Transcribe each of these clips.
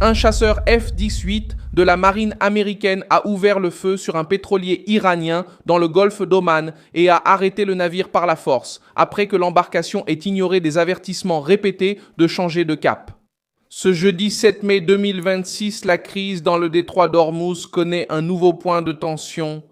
Un chasseur F-18 de la marine américaine a ouvert le feu sur un pétrolier iranien dans le golfe d'Oman et a arrêté le navire par la force, après que l'embarcation ait ignoré des avertissements répétés de changer de cap. Ce jeudi 7 mai 2026, la crise dans le détroit d'Ormuz connaît un nouveau point de tension.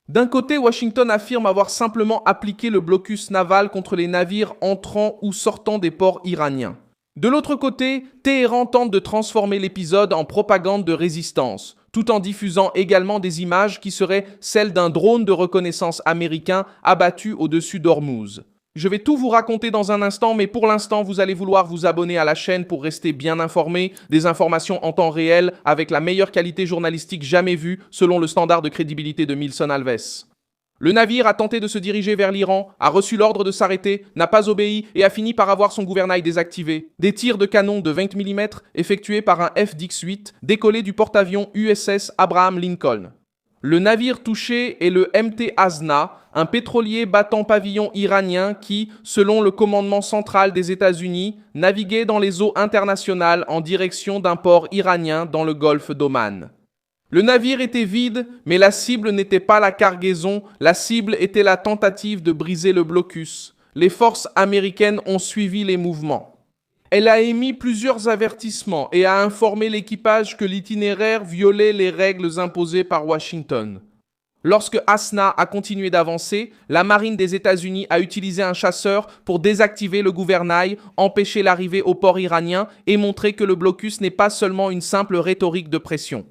D'un côté, Washington affirme avoir simplement appliqué le blocus naval contre les navires entrant ou sortant des ports iraniens. De l'autre côté, Téhéran tente de transformer l'épisode en propagande de résistance, tout en diffusant également des images qui seraient celles d'un drone de reconnaissance américain abattu au-dessus d'Ormuz. Je vais tout vous raconter dans un instant, mais pour l'instant, vous allez vouloir vous abonner à la chaîne pour rester bien informé, des informations en temps réel avec la meilleure qualité journalistique jamais vue selon le standard de crédibilité de Milson Alves. Le navire a tenté de se diriger vers l'Iran, a reçu l'ordre de s'arrêter, n'a pas obéi et a fini par avoir son gouvernail désactivé. Des tirs de canon de 20 mm effectués par un F-18 décollé du porte-avions USS Abraham Lincoln. Le navire touché est le MT Asna, un pétrolier battant pavillon iranien qui, selon le commandement central des États-Unis, naviguait dans les eaux internationales en direction d'un port iranien dans le golfe d'Oman. Le navire était vide, mais la cible n'était pas la cargaison, la cible était la tentative de briser le blocus. Les forces américaines ont suivi les mouvements. Elle a émis plusieurs avertissements et a informé l'équipage que l'itinéraire violait les règles imposées par Washington. Lorsque Asna a continué d'avancer, la marine des États-Unis a utilisé un chasseur pour désactiver le gouvernail, empêcher l'arrivée au port iranien et montrer que le blocus n'est pas seulement une simple rhétorique de pression.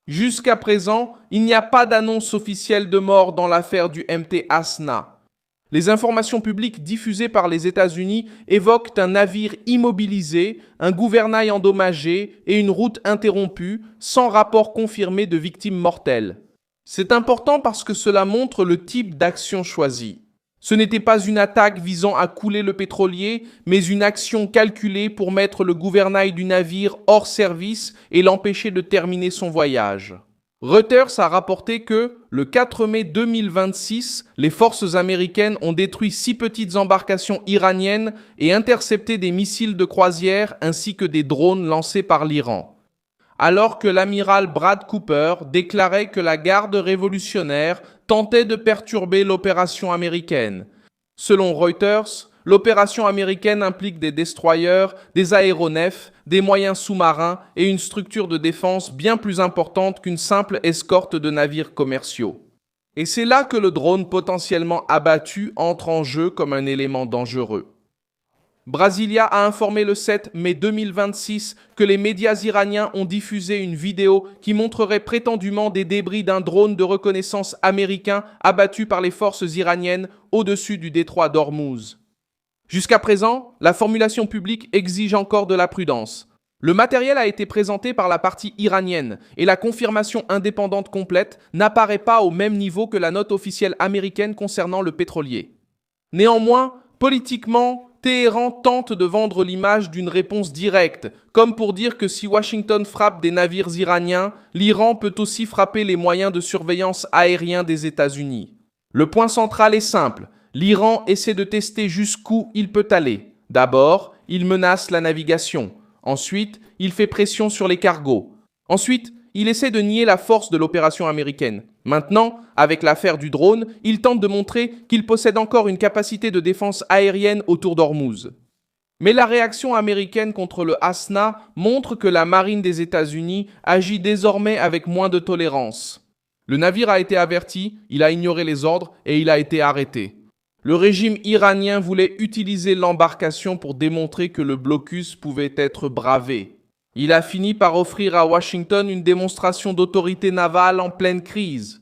Jusqu'à présent, il n'y a pas d'annonce officielle de mort dans l'affaire du MT Asna. Les informations publiques diffusées par les États-Unis évoquent un navire immobilisé, un gouvernail endommagé et une route interrompue, sans rapport confirmé de victimes mortelles. C'est important parce que cela montre le type d'action choisie. Ce n'était pas une attaque visant à couler le pétrolier, mais une action calculée pour mettre le gouvernail du navire hors service et l'empêcher de terminer son voyage. Reuters a rapporté que, le 4 mai 2026, les forces américaines ont détruit 6 petites embarcations iraniennes et intercepté des missiles de croisière ainsi que des drones lancés par l'Iran. Alors que l'amiral Brad Cooper déclarait que la garde révolutionnaire tentait de perturber l'opération américaine. Selon Reuters, l'opération américaine implique des destroyers, des aéronefs, des moyens sous-marins et une structure de défense bien plus importante qu'une simple escorte de navires commerciaux. Et c'est là que le drone potentiellement abattu entre en jeu comme un élément dangereux. Brasilia a informé le 7 mai 2026 que les médias iraniens ont diffusé une vidéo qui montrerait prétendument des débris d'un drone de reconnaissance américain abattu par les forces iraniennes au-dessus du détroit d'Ormuz. Jusqu'à présent, la formulation publique exige encore de la prudence. Le matériel a été présenté par la partie iranienne et la confirmation indépendante complète n'apparaît pas au même niveau que la note officielle américaine concernant le pétrolier. Néanmoins, politiquement, Téhéran tente de vendre l'image d'une réponse directe, comme pour dire que si Washington frappe des navires iraniens, l'Iran peut aussi frapper les moyens de surveillance aériens des États-Unis. Le point central est simple, l'Iran essaie de tester jusqu'où il peut aller. D'abord, il menace la navigation. Ensuite, il fait pression sur les cargos. Ensuite, il essaie de nier la force de l'opération américaine. Maintenant, avec l'affaire du drone, il tente de montrer qu'il possède encore une capacité de défense aérienne autour d'Ormuz. Mais la réaction américaine contre le Asna montre que la marine des États-Unis agit désormais avec moins de tolérance. Le navire a été averti, il a ignoré les ordres et il a été arrêté. Le régime iranien voulait utiliser l'embarcation pour démontrer que le blocus pouvait être bravé. Il a fini par offrir à Washington une démonstration d'autorité navale en pleine crise.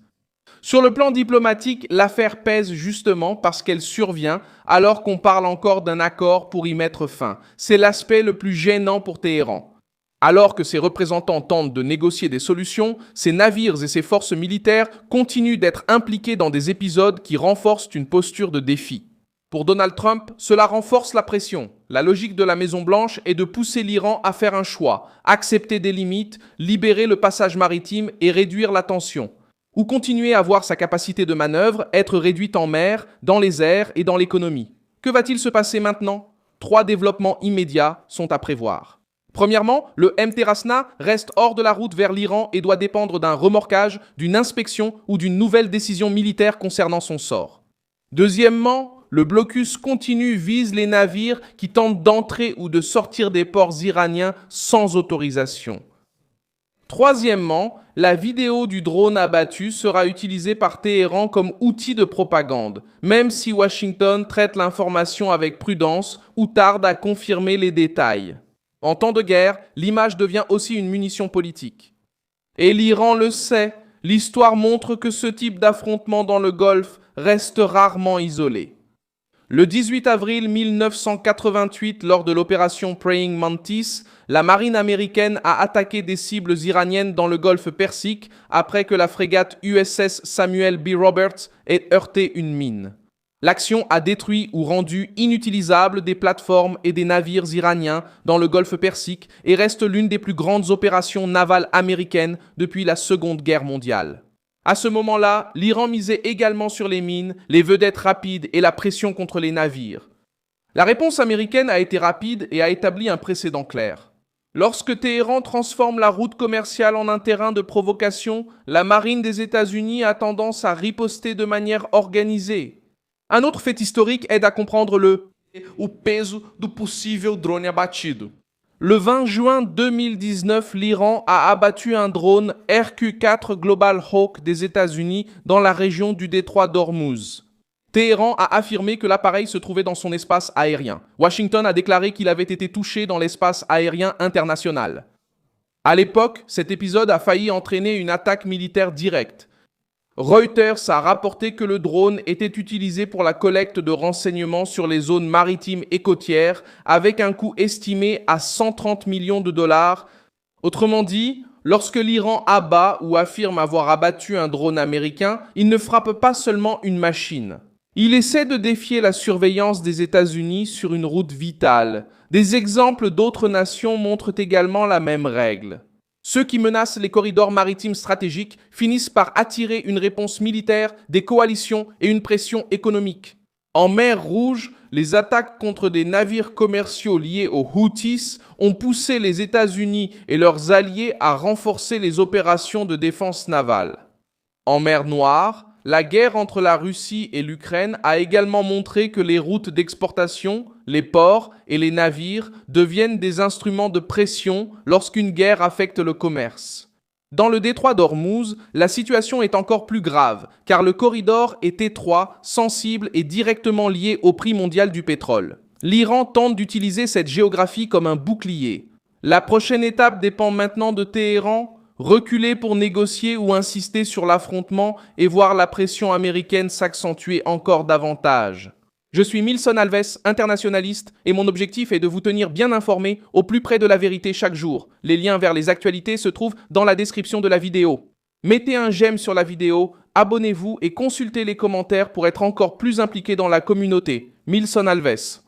Sur le plan diplomatique, l'affaire pèse justement parce qu'elle survient alors qu'on parle encore d'un accord pour y mettre fin. C'est l'aspect le plus gênant pour Téhéran. Alors que ses représentants tentent de négocier des solutions, ses navires et ses forces militaires continuent d'être impliqués dans des épisodes qui renforcent une posture de défi. Pour Donald Trump, cela renforce la pression. La logique de la Maison-Blanche est de pousser l'Iran à faire un choix, accepter des limites, libérer le passage maritime et réduire la tension. Ou continuer à voir sa capacité de manœuvre être réduite en mer, dans les airs et dans l'économie. Que va-t-il se passer maintenant ? 3 développements immédiats sont à prévoir. Premièrement, le MT Rasna reste hors de la route vers l'Iran et doit dépendre d'un remorquage, d'une inspection ou d'une nouvelle décision militaire concernant son sort. Deuxièmement, le blocus continu vise les navires qui tentent d'entrer ou de sortir des ports iraniens sans autorisation. Troisièmement, la vidéo du drone abattu sera utilisée par Téhéran comme outil de propagande, même si Washington traite l'information avec prudence ou tarde à confirmer les détails. En temps de guerre, l'image devient aussi une munition politique. Et l'Iran le sait, l'histoire montre que ce type d'affrontement dans le Golfe reste rarement isolé. Le 18 avril 1988, lors de l'opération Praying Mantis, la marine américaine a attaqué des cibles iraniennes dans le golfe Persique après que la frégate USS Samuel B. Roberts ait heurté une mine. L'action a détruit ou rendu inutilisables des plateformes et des navires iraniens dans le golfe Persique et reste l'une des plus grandes opérations navales américaines depuis la Seconde Guerre mondiale. À ce moment-là, l'Iran misait également sur les mines, les vedettes rapides et la pression contre les navires. La réponse américaine a été rapide et a établi un précédent clair. Lorsque Téhéran transforme la route commerciale en un terrain de provocation, la marine des États-Unis a tendance à riposter de manière organisée. Un autre fait historique aide à comprendre o peso do possível drone abatido. Le 20 juin 2019, l'Iran a abattu un drone RQ-4 Global Hawk des États-Unis dans la région du détroit d'Ormuz. Téhéran a affirmé que l'appareil se trouvait dans son espace aérien. Washington a déclaré qu'il avait été touché dans l'espace aérien international. À l'époque, cet épisode a failli entraîner une attaque militaire directe. Reuters a rapporté que le drone était utilisé pour la collecte de renseignements sur les zones maritimes et côtières avec un coût estimé à 130 millions de dollars. Autrement dit, lorsque l'Iran abat ou affirme avoir abattu un drone américain, il ne frappe pas seulement une machine. Il essaie de défier la surveillance des États-Unis sur une route vitale. Des exemples d'autres nations montrent également la même règle. Ceux qui menacent les corridors maritimes stratégiques finissent par attirer une réponse militaire, des coalitions et une pression économique. En mer Rouge, les attaques contre des navires commerciaux liés aux Houthis ont poussé les États-Unis et leurs alliés à renforcer les opérations de défense navale. En mer Noire, la guerre entre la Russie et l'Ukraine a également montré que les routes d'exportation, les ports et les navires deviennent des instruments de pression lorsqu'une guerre affecte le commerce. Dans le détroit d'Ormuz, la situation est encore plus grave, car le corridor est étroit, sensible et directement lié au prix mondial du pétrole. L'Iran tente d'utiliser cette géographie comme un bouclier. La prochaine étape dépend maintenant de Téhéran. Reculer pour négocier ou insister sur l'affrontement et voir la pression américaine s'accentuer encore davantage. Je suis Milson Alves, internationaliste, et mon objectif est de vous tenir bien informés au plus près de la vérité chaque jour. Les liens vers les actualités se trouvent dans la description de la vidéo. Mettez un j'aime sur la vidéo, abonnez-vous et consultez les commentaires pour être encore plus impliqué dans la communauté. Milson Alves.